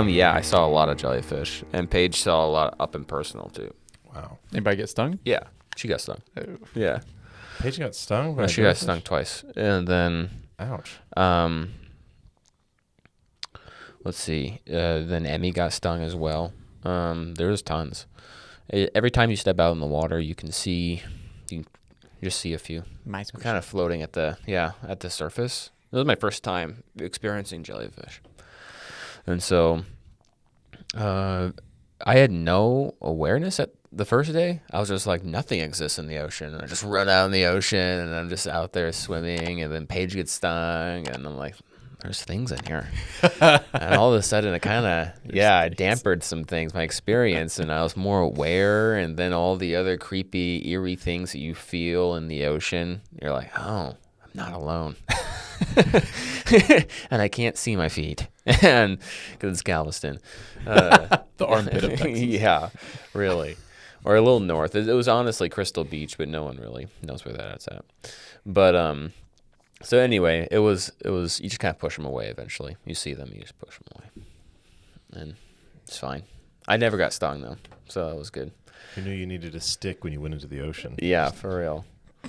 Yeah, I saw a lot of jellyfish, and Paige saw a lot up in personal too. Wow. Anybody get stung? Yeah, she got stung. Oh. Yeah, Paige got stung by no, a she got jellyfish? stung twice, and then Ouch. let's see. Then Emmy got stung as well. There's tons. Every time you step out in the water, you can just see a few. Mice. Kind of floating at the surface. It was my first time experiencing jellyfish, and so I had no awareness at the first day. I was just like, nothing exists in the ocean, and I just run out in the ocean, and I'm just out there swimming, and then Paige gets stung, and I'm like, there's things in here. And all of a sudden it kind of, it dampened some things, my experience, and I was more aware. And then all the other creepy, eerie things that you feel in the ocean, you're like, oh, I'm not alone. And I can't see my feet, and because it's Galveston. The armpit of Texas. Yeah, really. Or a little north. It was honestly Crystal Beach, but no one really knows where that's at. But so anyway, it was you just kind of push them away eventually. You see them, you just push them away. And it's fine. I never got stung though, so that was good. You knew you needed a stick when you went into the ocean. Yeah, for real.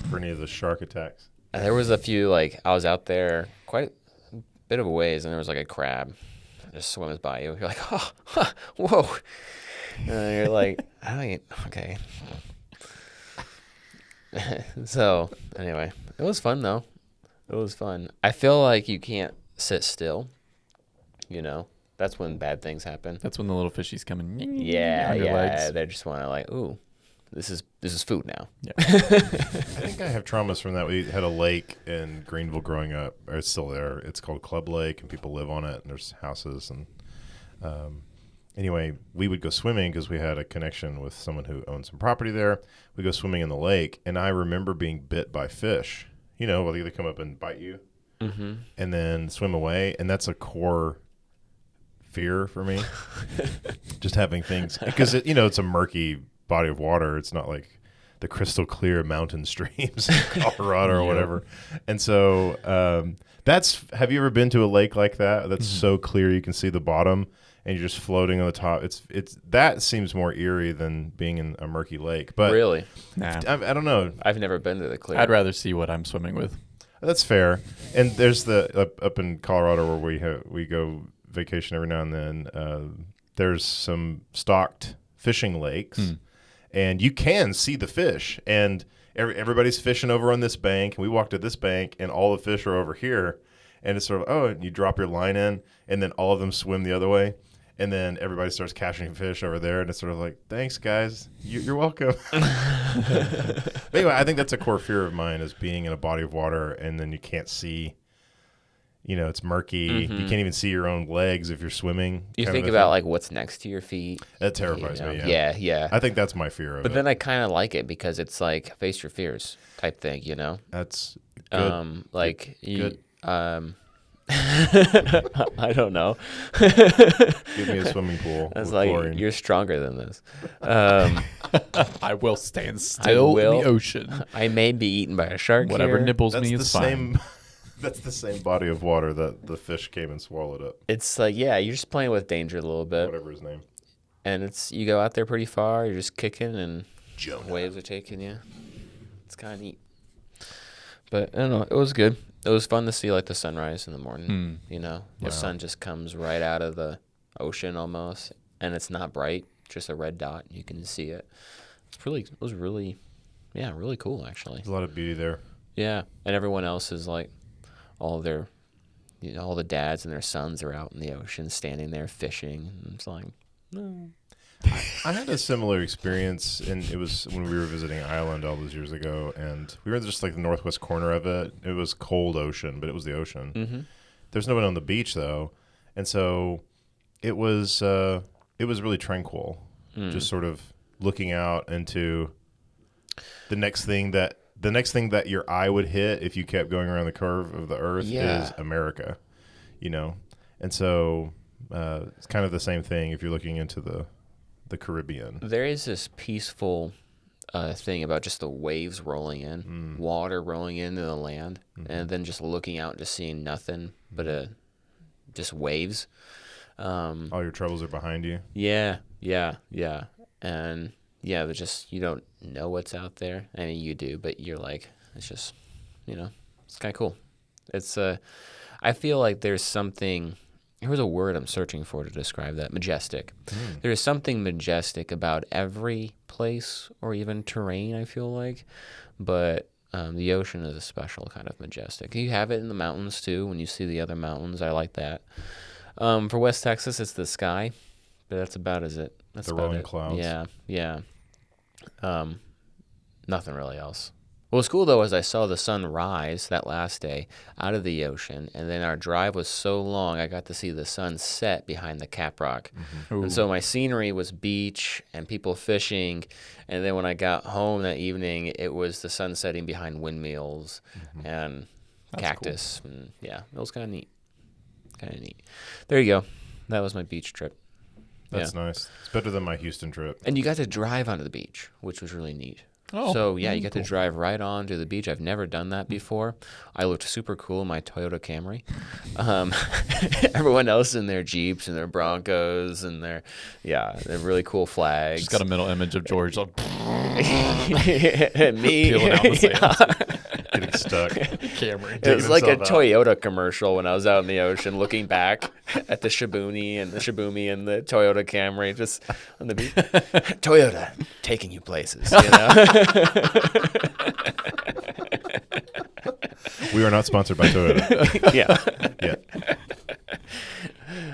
For any of the shark attacks. And there was a few, I was out there quite a bit of a ways, and there was a crab that just swims by you. You're like, oh, huh, whoa. And you're like, okay. So anyway, it was fun though. It was fun. I feel like you can't sit still. That's when bad things happen. That's when the little fishies come in. Yeah, on your yeah. legs. They just want to ooh, this is food now. Yeah. I think I have traumas from that. We had a lake in Greenville growing up. Or it's still there. It's called Club Lake, and people live on it, and there's houses. And anyway, we would go swimming because we had a connection with someone who owned some property there. We'd go swimming in the lake, and I remember being bit by fish. Well, they come up and bite you and then swim away. And that's a core fear for me. Just having things, because it's a murky body of water. It's not like the crystal clear mountain streams in Colorado or whatever. And so have you ever been to a lake like that? That's so clear you can see the bottom and you're just floating on the top. It's that seems more eerie than being in a murky lake. But Really? Nah. I don't know. I've never been to the clear. I'd rather see what I'm swimming with. That's fair. And there's the up in Colorado where we go vacation every now and then. There's some stocked fishing lakes, and you can see the fish. And everybody's fishing over on this bank, and we walk to this bank, and all the fish are over here. And it's sort of, and you drop your line in, and then all of them swim the other way. And then everybody starts catching fish over there, and it's sort of like, thanks, guys. You're welcome. But anyway, I think that's a core fear of mine, is being in a body of water, and then you can't see, it's murky. You can't even see your own legs if you're swimming. You think about, what's next to your feet. That terrifies me, yeah. Yeah. I think that's my fear of it. But then I kind of like it because it's face your fears type thing, That's good. Good. I don't know. Give me a swimming pool. I was with like, chlorine. you're stronger than this. I will stand still in the ocean. I may be eaten by a shark. Whatever here. nibbles That's me the is fine. same. That's the same body of water that the fish came and swallowed up. It's you're just playing with danger a little bit. Whatever his name. And you go out there pretty far. You're just kicking, and Jonah. waves are taking you. It's kind of neat. But I don't know. It was good. It was fun to see the sunrise in the morning. The sun just comes right out of the ocean almost, and it's not bright, just a red dot. You can see it. It was really cool actually. There's a lot of beauty there. Yeah, and everyone else is all their, all the dads and their sons are out in the ocean, standing there fishing. And it's no. I had a similar experience, and it was when we were visiting Ireland all those years ago, and we were just the northwest corner of it. It was cold ocean, but it was the ocean. Mm-hmm. There's no one on the beach though, and so it was really tranquil, just sort of looking out into the next thing that your eye would hit if you kept going around the curve of the earth is America, and so it's kind of the same thing if you're looking into the Caribbean. There is this peaceful thing about just the waves rolling in, water rolling into the land, and then just looking out, just seeing nothing but just waves. All your troubles are behind you. Yeah, and yeah, but just you don't know what's out there. I mean, you do, but you're like, it's just, it's kind of cool. It's I feel like there's something. Here's a word I'm searching for to describe that. Majestic. There is something majestic about every place or even terrain, I feel like. But the ocean is a special kind of majestic. You have it in the mountains, too, when you see the other mountains. I like that. For West Texas, it's the sky. But that's about it. That's The about rolling it. clouds. Yeah. Nothing really else. What was cool, though, is I saw the sun rise that last day out of the ocean, and then our drive was so long, I got to see the sun set behind the Cap Rock. And so my scenery was beach and people fishing, and then when I got home that evening, it was the sun setting behind windmills and cactus. Cool. And yeah, it was kind of neat. There you go. That was my beach trip. That's nice. It's better than my Houston trip. And you got to drive onto the beach, which was really neat. Oh, so, yeah, you get to drive right on to the beach. I've never done that before. I looked super cool in my Toyota Camry. Everyone else in their Jeeps and their Broncos and their really cool flags. Just got a mental image of George like, me peeling out the sand. Getting stuck. Camry. It was like a himself out. Toyota commercial when I was out in the ocean looking back at the Shibumi and the Toyota Camry just on the beach. Toyota, taking you places, We are not sponsored by Toyota. Yeah.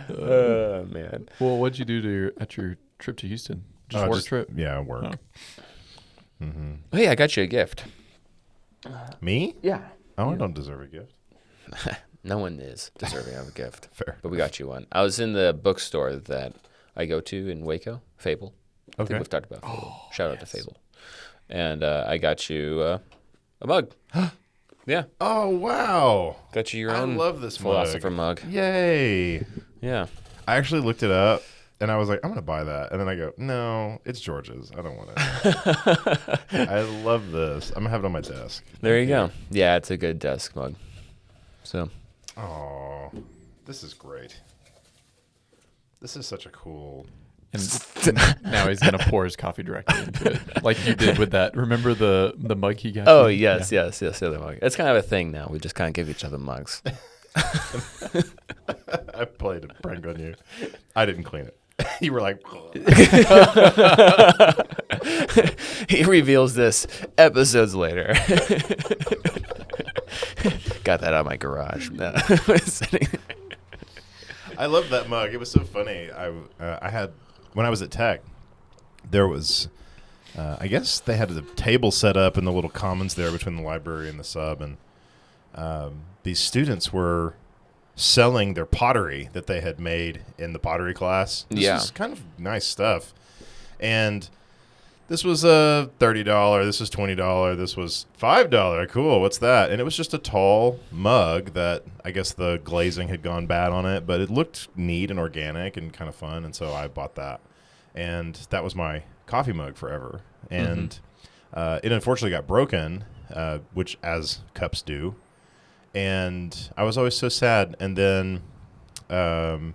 Oh, man. Well, what'd you do at your trip to Houston? Just work trip? Yeah, work. Oh. Hey, I got you a gift. Me? Yeah. Oh, I don't deserve a gift. No one is deserving of a gift. Fair. But we got you one. I was in the bookstore that I go to in Waco, Fable. I think we've talked about Fable. Shout out to Fable. And I got you a mug. Yeah. Oh, wow. Got you your own I love this philosopher mug. Yay. Yeah. I actually looked it up, and I was like, I'm going to buy that. And then I go, no, it's George's. I don't want it. I love this. I'm going to have it on my desk. There you go. Yeah, it's a good desk mug. So. Oh, this is great. This is such a cool... And now he's gonna pour his coffee directly into it, like you did with that. Remember the mug he got? Oh you? yes, the other mug. It's kind of a thing now. We just kind of give each other mugs. I played a prank on you. I didn't clean it. You were like... He reveals this episodes later. Got that out of my garage. No. I love that mug. It was so funny. I had... When I was at Tech, there was... I guess they had the table set up in the little commons there between the library and the sub, and these students were selling their pottery that they had made in the pottery class. This was kind of nice stuff. And this was $30, this was $20, this was $5. Cool, what's that? And it was just a tall mug that I guess the glazing had gone bad on it, but it looked neat and organic and kind of fun, and so I bought that. And that was my coffee mug forever. And it unfortunately got broken, which as cups do. And I was always so sad. And then I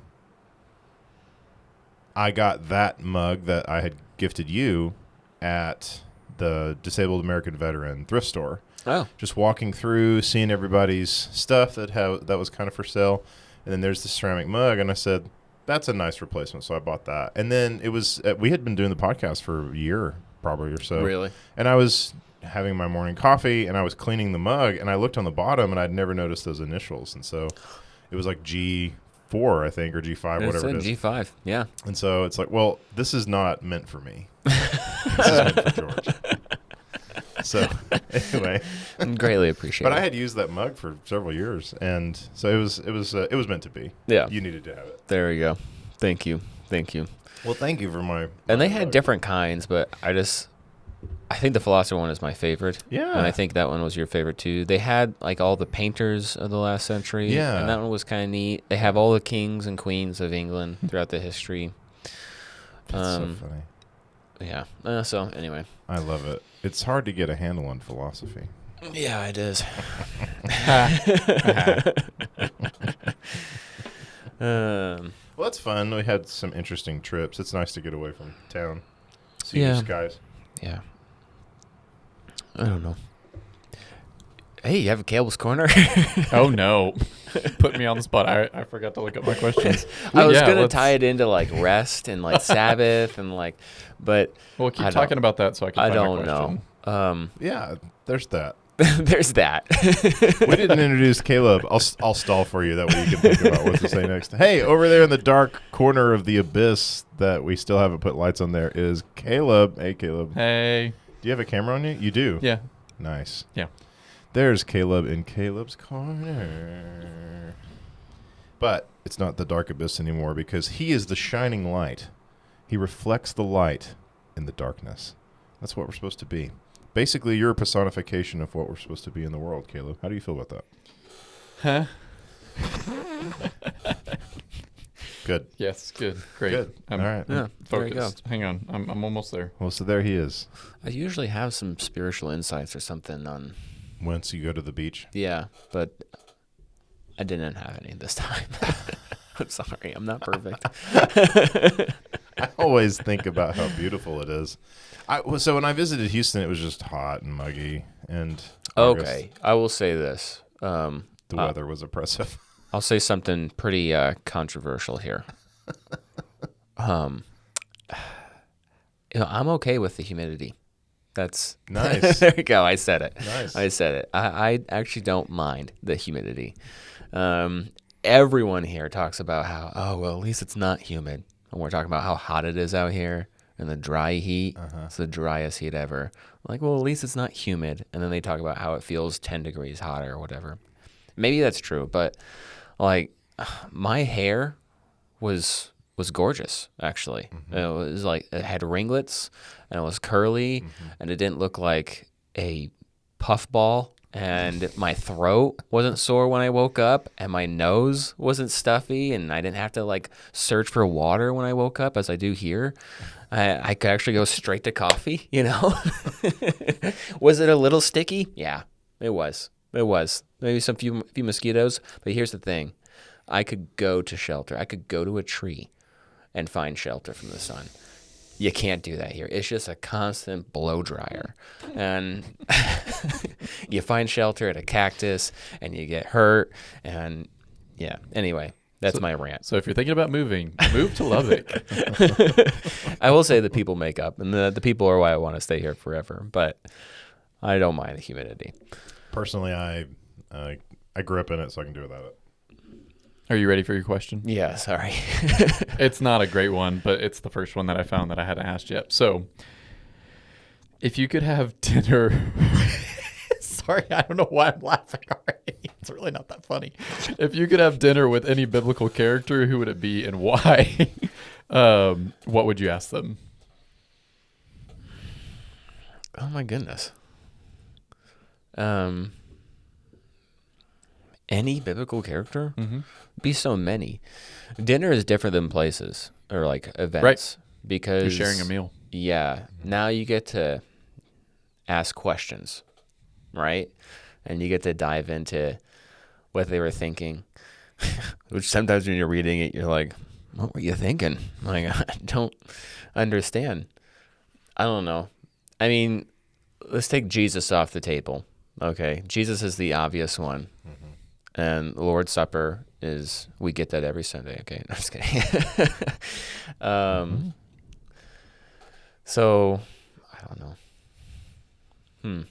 got that mug that I had gifted you at the Disabled American Veteran thrift store. Oh. Just walking through, seeing everybody's stuff that was kind of for sale. And then there's the ceramic mug. And I said, that's a nice replacement. So I bought that. And then it was, we had been doing the podcast for a year probably or so. Really? And I was having my morning coffee and I was cleaning the mug and I looked on the bottom and I'd never noticed those initials. And so it was like G4, I think, or G5, whatever it is. G5, yeah. And so it's like, well, this is not meant for me. This is meant for George. So anyway, greatly appreciate but it. I had used that mug for several years, and so it was meant to be. Yeah, you needed to have it. There we go. Thank you. Well, thank you for my. And they had different kinds, but I think the philosopher one is my favorite. Yeah, and I think that one was your favorite too. They had like all the painters of the last century. Yeah, and that one was kind of neat. They have all the kings and queens of England throughout the history. That's so funny. Yeah. So anyway, I love it. It's hard to get a handle on philosophy. Yeah, it is. Well, that's fun. We had some interesting trips. It's nice to get away from town, see Yeah. new skies. Yeah. I don't know. Hey, you have a Caleb's Corner? Oh no, put me on the spot. I forgot to look up my questions. I was Yeah, gonna let's- tie it into like rest and like Sabbath and like, but Well, keep I talking don't- about that so I can. I Find my don't know. question. Yeah, there's that. There's that. We didn't introduce Caleb. I'll stall for you. That way you can think about what to say next. Hey, over there in the dark corner of the abyss that we still haven't put lights on there is Caleb. Hey, Caleb. Hey. Do you have a camera on you? You do? Yeah. Nice. Yeah. There's Caleb in Caleb's corner. But it's not the dark abyss anymore because he is the shining light. He reflects the light in the darkness. That's what we're supposed to be. Basically, you're a personification of what we're supposed to be in the world, Caleb. How do you feel about that? Huh? Good. Yes. Good. Great. Good. I'm All right. Yeah, there you go. focused. Hang on. I'm almost there. Well, so there he is. I usually have some spiritual insights or something on. Once you go to the beach. Yeah, but I didn't have any this time. I'm sorry. I'm not perfect. I always think about how beautiful it is. So when I visited Houston, it was just hot and muggy, and August, Okay, I will say this. the weather was oppressive. I'll say something pretty controversial here. I'm okay with the humidity. That's Nice. There you go. I said it. Nice. I said it. I actually don't mind the humidity. Everyone here talks about how, oh, well, at least it's not humid. And we're talking about how hot it is out here and the dry heat. It's the driest heat ever. Like, well, at least it's not humid. And then they talk about how it feels 10 degrees hotter or whatever. Maybe that's true, but like my hair was gorgeous actually. It was like it had ringlets and it was curly and it didn't look like a puffball, and my throat wasn't sore when I woke up, and my nose wasn't stuffy, and I didn't have to like search for water when I woke up as I do here. I could actually go straight to coffee, you know. Was it a little sticky? Yeah, it was. It was. Maybe some few mosquitoes, but here's the thing. I could go to shelter. I could go to a tree and find shelter from the sun. You can't do that here. It's just a constant blow dryer. And you find shelter at a cactus and you get hurt. And yeah, anyway, that's my rant. So if you're thinking about moving, move to Lubbock. I will say the people make up, and the people are why I want to stay here forever. But I don't mind the humidity. Personally, I grew up in it, so I can do without it. Are you ready for your question? Yeah, sorry. It's not a great one, but it's the first one that I found that I hadn't asked yet. So, if you could have dinner... Sorry, I don't know why I'm laughing already. It's really not that funny. If you could have dinner with any biblical character, who would it be and why? What would you ask them? Oh my goodness. Any biblical character? Be so many. Dinner is different than places or like events, Right. because You're sharing a meal. Yeah. Now you get to ask questions, right? And you get to dive into what they were thinking. Which sometimes when you're reading it, you're like, "What were you thinking?" Like, I don't understand. I don't know. I mean, let's take Jesus off the table. Okay, Jesus is the obvious one. And the Lord's Supper is, we get that every Sunday. Okay, no, just kidding. So, I don't know.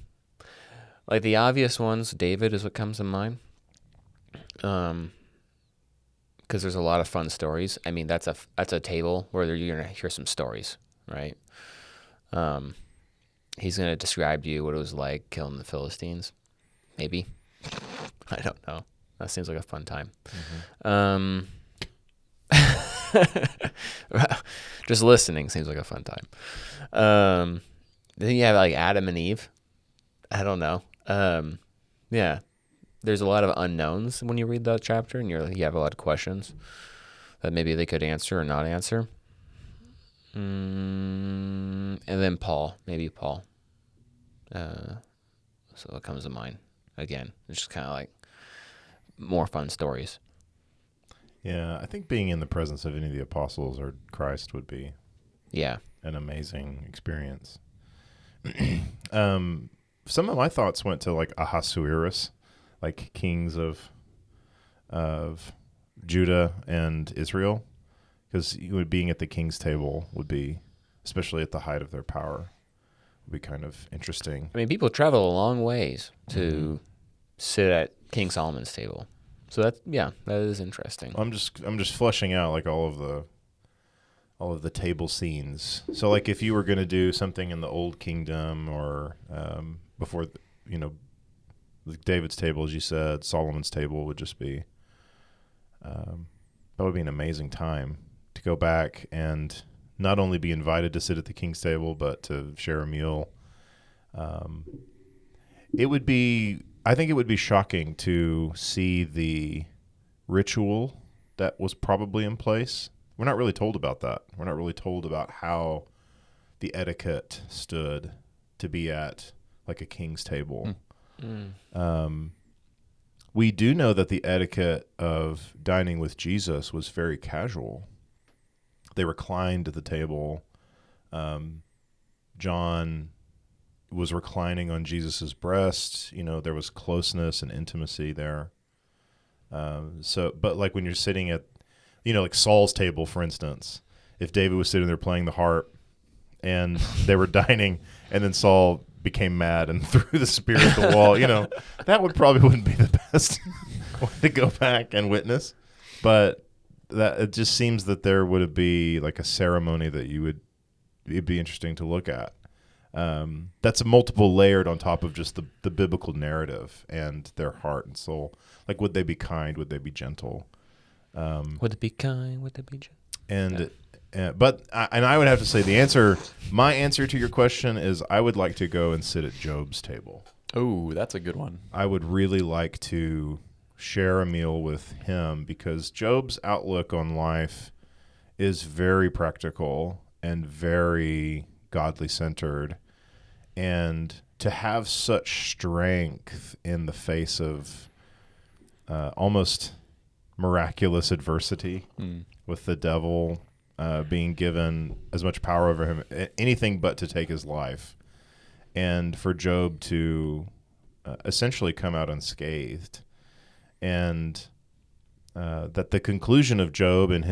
Like the obvious ones, David is what comes to mind. Because there's a lot of fun stories. I mean, that's a table where you're gonna hear some stories, right? He's gonna describe to you what it was like killing the Philistines. Maybe. I don't know. That seems like a fun time. Just listening seems like a fun time. Then you have like Adam and Eve. I don't know. Yeah. There's a lot of unknowns when you read that chapter, and you have a lot of questions that maybe they could answer or not answer. And then Paul, maybe Paul. So it comes to mind again. It's just kind of like more fun stories. Yeah, I think being in the presence of any of the apostles or Christ would be Yeah. an amazing experience. Some of my thoughts went to like Ahasuerus, like kings of Judah and Israel, because being at the king's table would be, especially at the height of their power, would be kind of interesting. I mean, people travel a long ways to sit at King Solomon's table. So that is interesting. I'm just fleshing out like all of the table scenes. So like if you were going to do something in the Old Kingdom or before, David's table, as you said, Solomon's table would just be, that would be an amazing time to go back and not only be invited to sit at the king's table, but to share a meal. I think it would be shocking to see the ritual that was probably in place. We're not really told about that. We're not really told about how the etiquette stood to be at like a king's table. We do know that the etiquette of dining with Jesus was very casual. They reclined at the table. John was reclining on Jesus's breast. There was closeness and intimacy there. But like when you're sitting at, like Saul's table, for instance, if David was sitting there playing the harp and they were dining and then Saul became mad and threw the spear at the wall, that wouldn't be the best to go back and witness. But that it just seems that there would be like a ceremony that it'd be interesting to look at. That's a multiple layered on top of just the biblical narrative and their heart and soul. Like, would they be kind? Would they be gentle? Would it be kind? Would it be And I would have to say my answer to your question is I would like to go and sit at Job's table. Oh, that's a good one. I would really like to share a meal with him because Job's outlook on life is very practical and very godly centered, and to have such strength in the face of almost miraculous adversity with the devil being given as much power over him, anything but to take his life, and for Job to essentially come out unscathed, and that the conclusion of Job and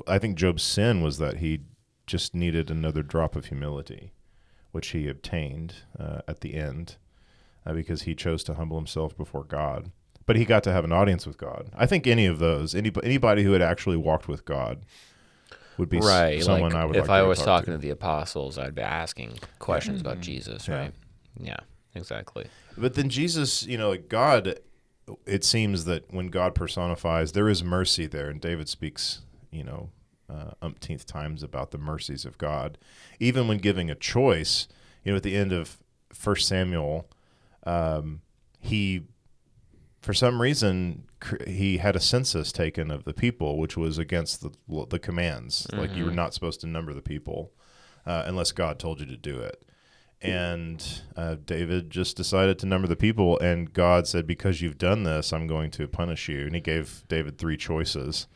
I think Job's sin was that he just needed another drop of humility, which he obtained at the end because he chose to humble himself before God. But he got to have an audience with God. I think anybody who had actually walked with God would be someone I would like to if I was talk talking to to the apostles, I'd be asking questions about Jesus, right? Yeah, exactly. But then Jesus, God, it seems that when God personifies, there is mercy there, and David speaks, umpteenth times about the mercies of God. Even when giving a choice, at the end of 1 Samuel, he, for some reason, he had a census taken of the people, which was against the commands. Mm-hmm. Like, you were not supposed to number the people unless God told you to do it. And David just decided to number the people, and God said, because you've done this, I'm going to punish you. And he gave David 3 choices.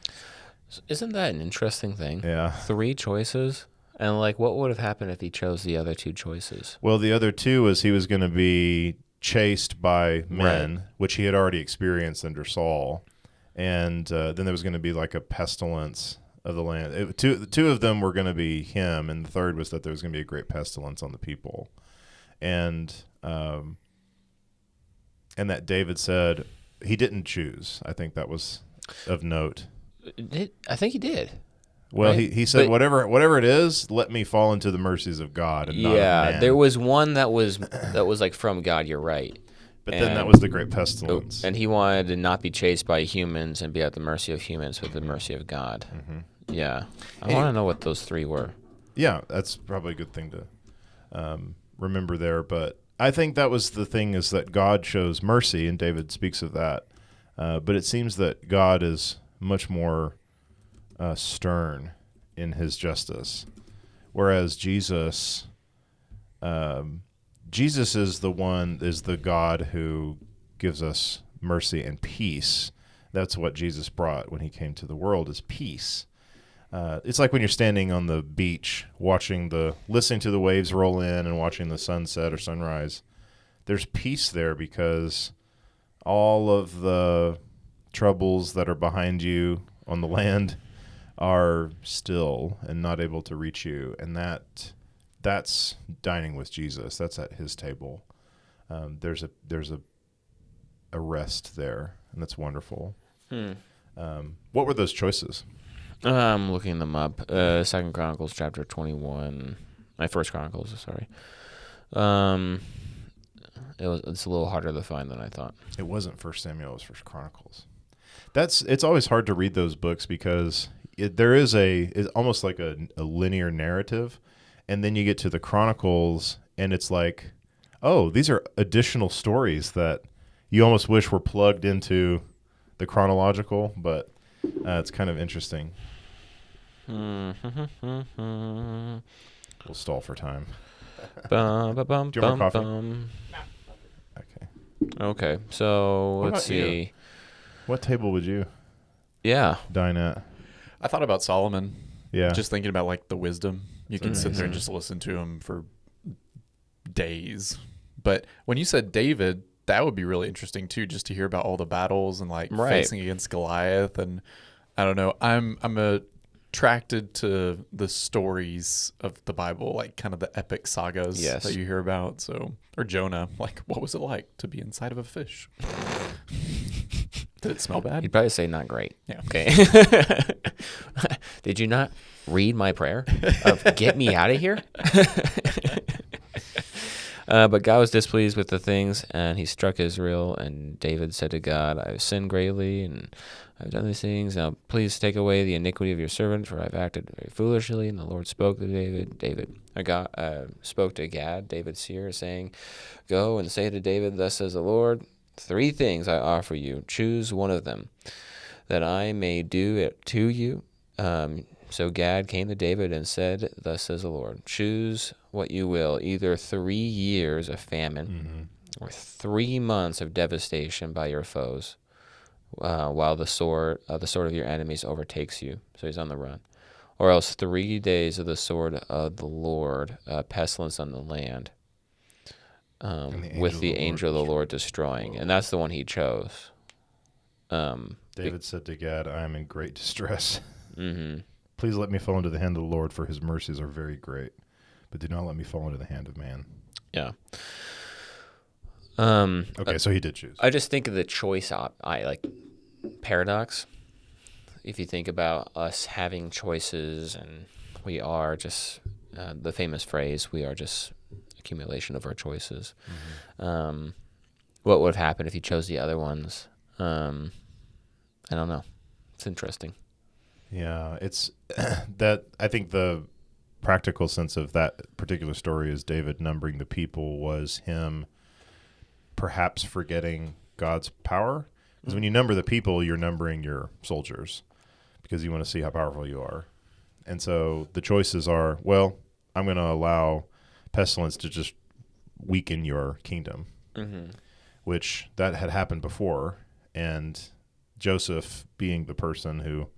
Isn't that an interesting thing? Yeah. 3 choices? And what would have happened if he chose the other 2 choices? Well, the other 2 was he was going to be chased by men, right, which he had already experienced under Saul. And then there was going to be like a pestilence of the land. Two of them were going to be him, and the third was that there was going to be a great pestilence on the people. And that David said he didn't choose. I think that was of note. I think he did. Well, right? he said, whatever it is, let me fall into the mercies of God and not of man. There was one that was like from God. You're right. But then that was the great pestilence. And he wanted to not be chased by humans and be at the mercy of humans, but the mercy of God. Mm-hmm. Yeah. I want to know what those 3 were. Yeah, that's probably a good thing to remember there. But I think that was the thing, is that God shows mercy, and David speaks of that. But it seems that God is much more stern in his justice, whereas Jesus is the God who gives us mercy and peace, That's what Jesus brought when he came to the world, is peace. It's like when you're standing on the beach listening to the waves roll in and watching the sunset or sunrise. There's peace there because all of the troubles that are behind you on the land are still and not able to reach you. And that's dining with Jesus. That's at his table. There's a rest there, and that's wonderful. What were those choices? I'm looking them up. Second Chronicles chapter 21. My First Chronicles, sorry. It's a little harder to find than I thought. It wasn't First Samuel, it was First Chronicles. It's always hard to read those books because it's almost like a linear narrative, and then you get to the Chronicles, and it's like, oh, these are additional stories that you almost wish were plugged into the chronological, but it's kind of interesting. We'll stall for time. Do you want more coffee? Okay. Okay, so What let's about you? see. What table would you Yeah. dine at? I thought about Solomon. Yeah. Just thinking about like the wisdom. You can sit there and amazing. just listen to him for days. But when you said David, that would be really interesting too, just to hear about all the battles and like Right. facing against Goliath. And I don't know, I'm attracted to the stories of the Bible, like kind of the epic sagas Yes. that you hear about. So, or Jonah, like what was it like to be inside of a fish? Did it smell bad? You'd probably say not great. Yeah. Okay. Did you not read my prayer of get me out of here? But God was displeased with the things, and he struck Israel. And David said to God, I've sinned greatly, and I've done these things. Now please take away the iniquity of your servant, for I've acted very foolishly. And the Lord spoke to David spoke to Gad, David's seer, saying, Go and say to David, thus says the Lord, 3 things I offer you. Choose one of them, that I may do it to you. So Gad came to David and said, Thus says the Lord, choose what you will, either 3 years of famine or 3 months of devastation by your foes, while the sword of your enemies overtakes you. So he's on the run. Or else 3 days of the sword of the Lord, pestilence on the land, with the angel of the Lord destroying. And that's the one he chose. David said to Gad, I am in great distress. Mm-hmm. Please let me fall into the hand of the Lord, for his mercies are very great. But do not let me fall into the hand of man. Yeah. Okay, so he did choose. I just think of the choice paradox. If you think about us having choices, and we are just the famous phrase, we are just accumulation of our choices. What would have happened if you chose the other ones? I don't know. It's interesting. Yeah, it's that. I think the practical sense of that particular story is David numbering the people was him perhaps forgetting God's power. Because when you number the people, you're numbering your soldiers because you want to see how powerful you are. And so the choices are, well, I'm going to allow pestilence to just weaken your kingdom, which that had happened before. And Joseph being the person who,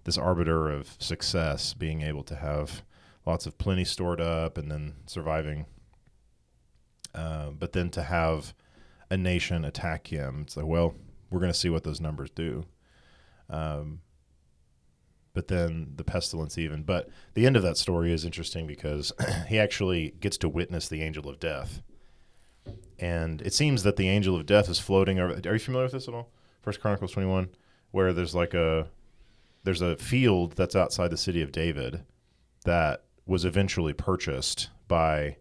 this arbiter of success, being able to have lots of plenty stored up and then surviving. But then to have a nation attack him, it's like, well, we're going to see what those numbers do. But then the pestilence even. But the end of that story is interesting because he actually gets to witness the angel of death. And it seems that the angel of death is floating over. Are you familiar with this at all? First Chronicles 21, where there's a field that's outside the city of David that was eventually purchased by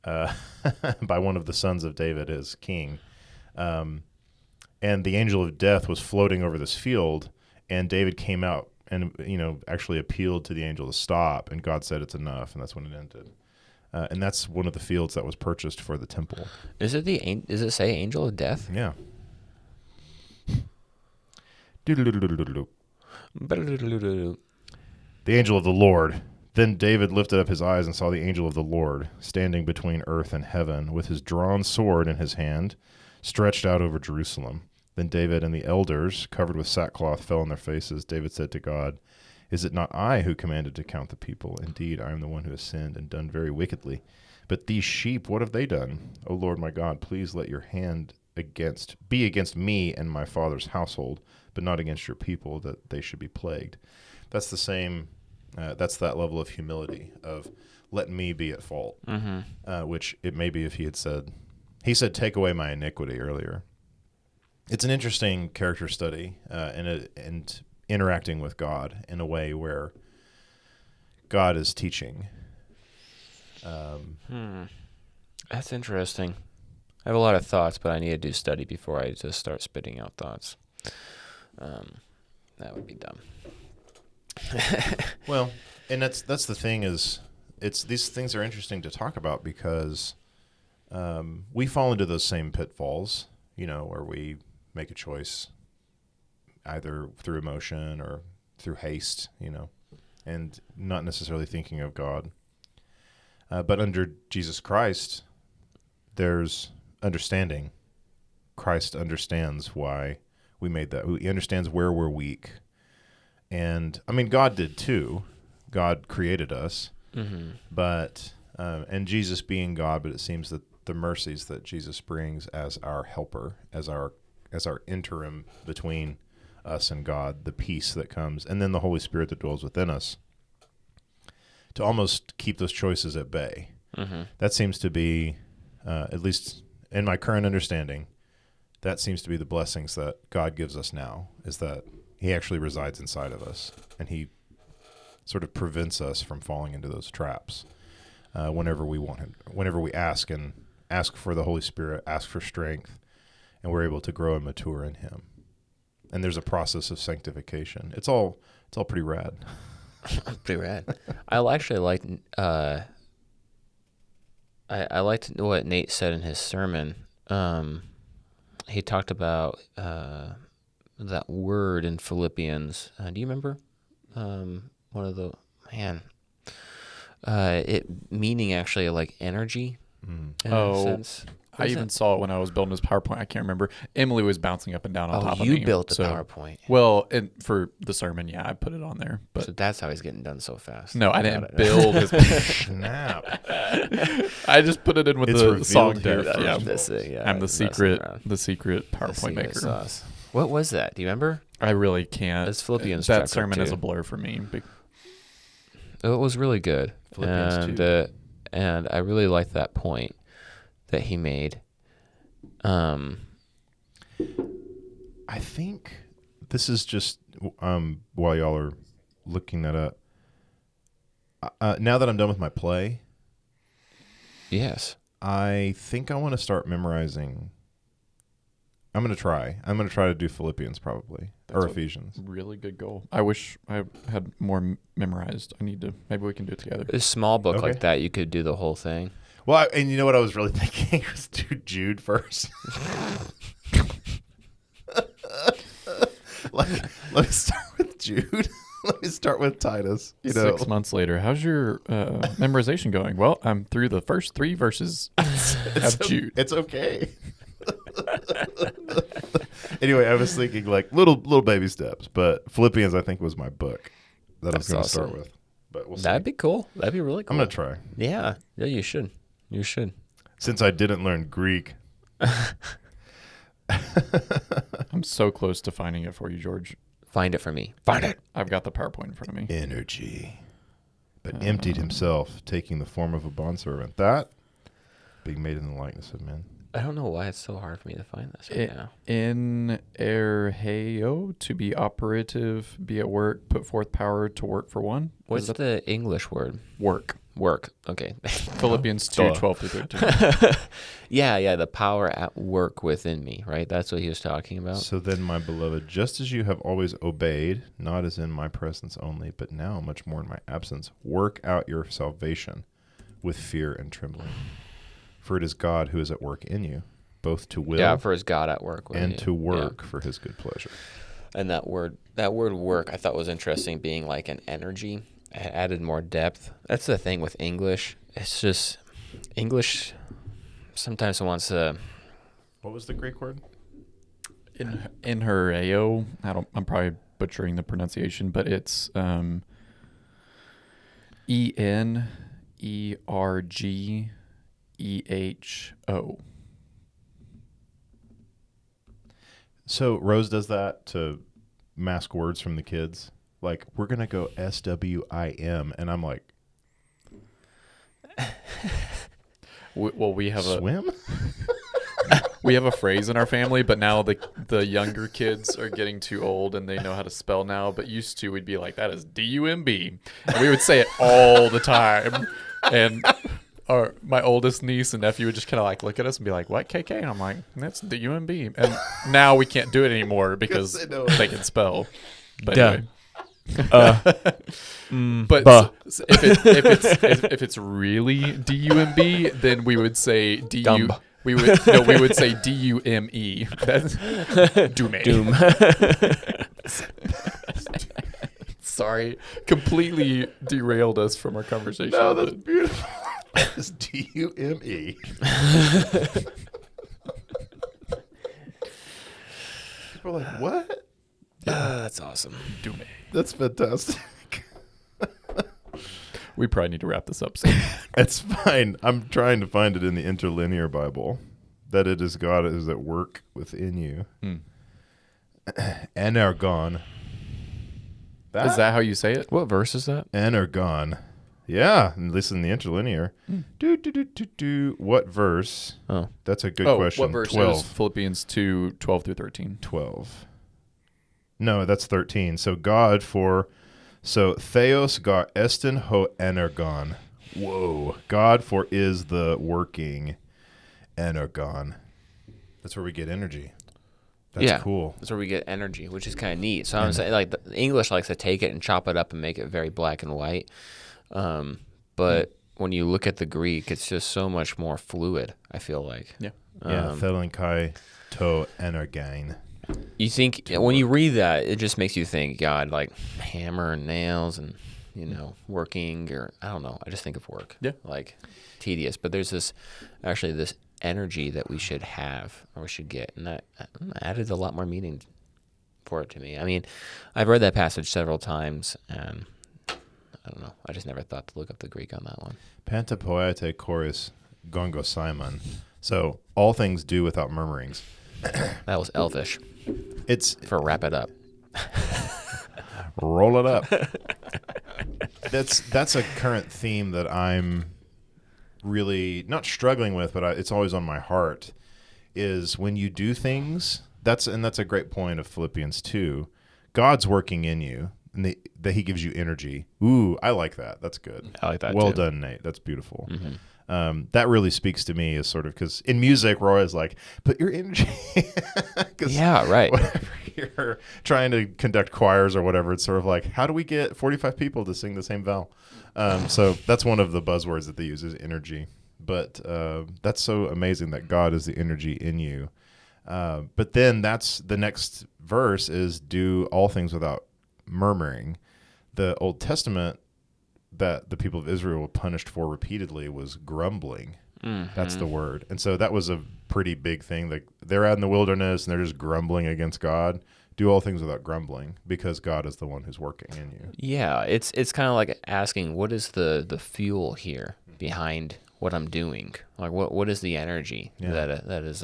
by one of the sons of David as king. And the angel of death was floating over this field, and David came out and, actually appealed to the angel to stop, and God said it's enough, and that's when it ended. And that's one of the fields that was purchased for the temple. Does it say angel of death? Yeah. The angel of the Lord. Then David lifted up his eyes and saw the angel of the Lord standing between earth and heaven with his drawn sword in his hand, stretched out over Jerusalem. Then David and the elders, covered with sackcloth, fell on their faces. David said to God, "Is it not I who commanded to count the people? Indeed, I am the one who has sinned and done very wickedly. But these sheep, what have they done? O Lord my God, please let your hand be against me and my father's household, but not against your people, that they should be plagued." That's the same. That's that level of humility of let me be at fault, which it may be if he said, "Take away my iniquity" earlier. It's an interesting character study and interacting with God in a way where God is teaching. That's interesting. I have a lot of thoughts, but I need to do study before I just start spitting out thoughts. That would be dumb. Well, and that's the thing is, these things are interesting to talk about because we fall into those same pitfalls, where we make a choice either through emotion or through haste, and not necessarily thinking of God. But under Jesus Christ, there's understanding. Christ understands why we made that. He understands where we're weak. And, I mean, God did too. God created us. But, and Jesus being God, but it seems that the mercies that Jesus brings as our helper, as our interim between us and God, the peace that comes, and then the Holy Spirit that dwells within us, to almost keep those choices at bay. That seems to be, at least in my current understanding, that seems to be the blessings that God gives us now, is that he actually resides inside of us, and he sort of prevents us from falling into those traps whenever we want him, whenever we ask for the Holy Spirit, ask for strength, and we're able to grow and mature in him. And there's a process of sanctification. It's all pretty rad. Pretty rad. I actually liked I liked what Nate said in his sermon. He talked about that word in Philippians. Do you remember? One of the it meaning actually like energy. In a sense. I even saw it when I was building his PowerPoint. I can't remember. Emily was bouncing up and down on top of me. You built the PowerPoint. Well, and for the sermon, yeah, I put it on there. But so that's how he's getting done so fast. No, I didn't build his Snap. I just put it in with the song here diff. first. I'm the secret PowerPoint maker. Sauce. What was that? Do you remember? I really can't. It's Philippians That chapter sermon 2. is a blur for me. It was really good. Philippians 2. And I really liked that point that he made. I think this is just while y'all are looking that up. Now that I'm done with my play, Yes. I think I want to start memorizing. I'm going to try to do Philippians probably, or Ephesians. Really good goal. I wish I had more memorized. Maybe we can do it together. A small book Okay. like that, you could do the whole thing. Well, and you know what I was really thinking was do Jude first. Let me start with Jude. Let me start with Titus. 6 months later, how's your memorization going? Well, I'm through the first 3 verses of Jude. It's okay. Anyway, I was thinking like little baby steps, but Philippians I think was my book that That's I'm going to awesome. start with. But we'll see. That'd be cool. That'd be really cool. I'm going to try. Yeah, you should. You should. Since I didn't learn Greek. I'm so close to finding it for you, George. Find it for me. Find it. I've got the PowerPoint in front of me. Energy. But emptied himself, taking the form of a bondservant. That, being made in the likeness of men. I don't know why it's so hard for me to find this right now. In erheo, to be operative, be at work, put forth power to work for one. What's the English word? Work? Work. Okay. Philippians Duh. 2:12-13. Yeah, the power at work within me, right? That's what he was talking about. So then, my beloved, just as you have always obeyed, not as in my presence only, but now much more in my absence, work out your salvation with fear and trembling. For it is God who is at work in you, both to will for his God at work with and you. to work for his good pleasure. And that word work, I thought was interesting, being like an energy. It added more depth. That's the thing with English. It's just English sometimes wants to. What was the Greek word? In her AO, I'm probably butchering the pronunciation, but it's ENERGEHO. So Rose does that to mask words from the kids. Like, we're going to go SWIM. And I'm like, We have swim? we have a phrase in our family, but now the younger kids are getting too old and they know how to spell now. But used to, we'd be like, that is DUMB. And we would say it all the time. And my oldest niece and nephew would just kind of like look at us and be like, what, KK? And I'm like, that's DUMB. And now we can't do it anymore because they can spell. But anyway. But if it's really DUMB, then we would say DU. Dumb. We would say DUME. That's Doom. Sorry, completely derailed us from our conversation. No, that's beautiful. It's DUME. People are like, what? That's awesome. Doom. That's fantastic. We probably need to wrap this up soon. It's fine. I'm trying to find it in the interlinear Bible that it is God is at work within you. Energon. Is that how you say it? What verse is that? Energon. Yeah, and listen in the interlinear. What verse? Oh. That's a good question. What verse 12. is Philippians 2:12 through 13? 12. No, that's 13. So God so theos gar estin ho energon. Whoa. God for is the working energon. That's where we get energy. That's cool. That's where we get energy, which is kind of neat. So I'm saying, like, the English likes to take it and chop it up and make it very black and white. But when you look at the Greek, it's just so much more fluid, I feel like. Yeah, thelenkai to energein. You think, when you read that, it just makes you think, God, like hammer and nails and, working, or I don't know. I just think of work. Yeah. Like tedious. But there's this energy that we should have or we should get. And that added a lot more meaning for it to me. I mean, I've read that passage several times, and I don't know. I just never thought to look up the Greek on that one. Pantapoete chorus gongo Simon. So all things do without murmurings. That was elfish. It's For wrap it up. roll it up. That's a current theme that I'm really not struggling with, but it's always on my heart. Is when you do things. That's a great point of Philippians 2. God's working in you, and that He gives you energy. Ooh, I like that. That's good. I like that. Well too. done, Nate. That's beautiful. Mm-hmm. That really speaks to me as sort of, because in music, we're always like, put your energy. Yeah, right. Whenever you're trying to conduct choirs or whatever, it's sort of like, how do we get 45 people to sing the same vowel? So that's one of the buzzwords that they use is energy. But that's so amazing that God is the energy in you. But then that's the next verse is do all things without murmuring. The Old Testament that the people of Israel were punished for repeatedly was grumbling. Mm-hmm. That's the word. And so that was a pretty big thing. Like they're out in the wilderness and they're just grumbling against God. Do all things without grumbling because God is the one who's working in you. Yeah, it's kind of like asking, what is the fuel here behind what I'm doing? Like what is the energy that is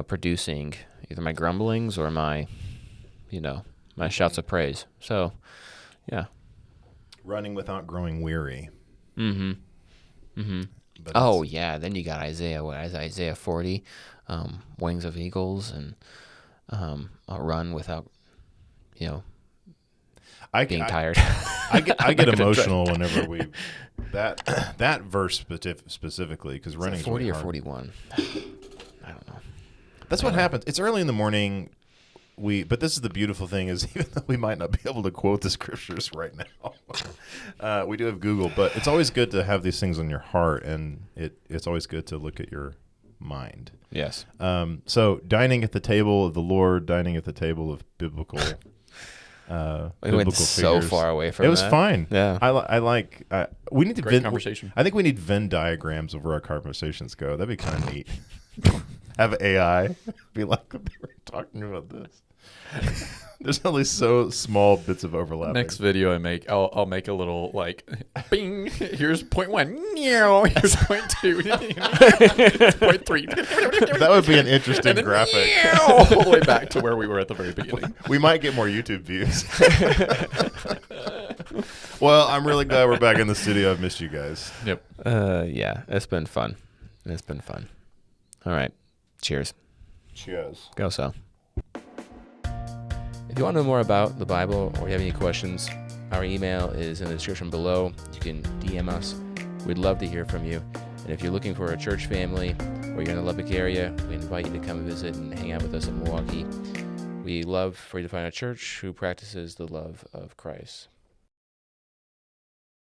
producing either my grumblings or my my shouts of praise. So, yeah. Running without growing weary. Mm-hmm. Mm-hmm. Oh, yeah. Then you got Isaiah. What is Isaiah 40? Wings of eagles and I'll run without, being tired. I get emotional whenever that verse specifically because running 40 really or hard. 41. I don't know. That's what happens. It's early in the morning. But this is the beautiful thing is even though we might not be able to quote the scriptures right now, we do have Google. But it's always good to have these things on your heart, and it's always good to look at your mind. Yes. So dining at the table of the Lord, dining at the table of biblical. We went so figures. far away from it. Was that. fine. Yeah. I like. We need to Great conversation. I think we need Venn diagrams of where our conversations go. That'd be kind of neat. have AI be like, they were talking about this. There's only so small bits of overlap. Next video I make, I'll make a little like, bing. Here's point 1. Meow. Here's point 2. Point 3. That would be an interesting And then graphic. meow, all the way back to where we were at the very beginning. We might get more YouTube views. Well, I'm really glad we're back in the studio. I've missed you guys. Yep. Yeah, it's been fun. It's been fun. All right. Cheers. Cheers. Go so. If you want to know more about the Bible or you have any questions, our email is in the description below. You can DM us. We'd love to hear from you. And if you're looking for a church family or you're in the Lubbock area, we invite you to come visit and hang out with us in Milwaukee. We love for you to find a church who practices the love of Christ.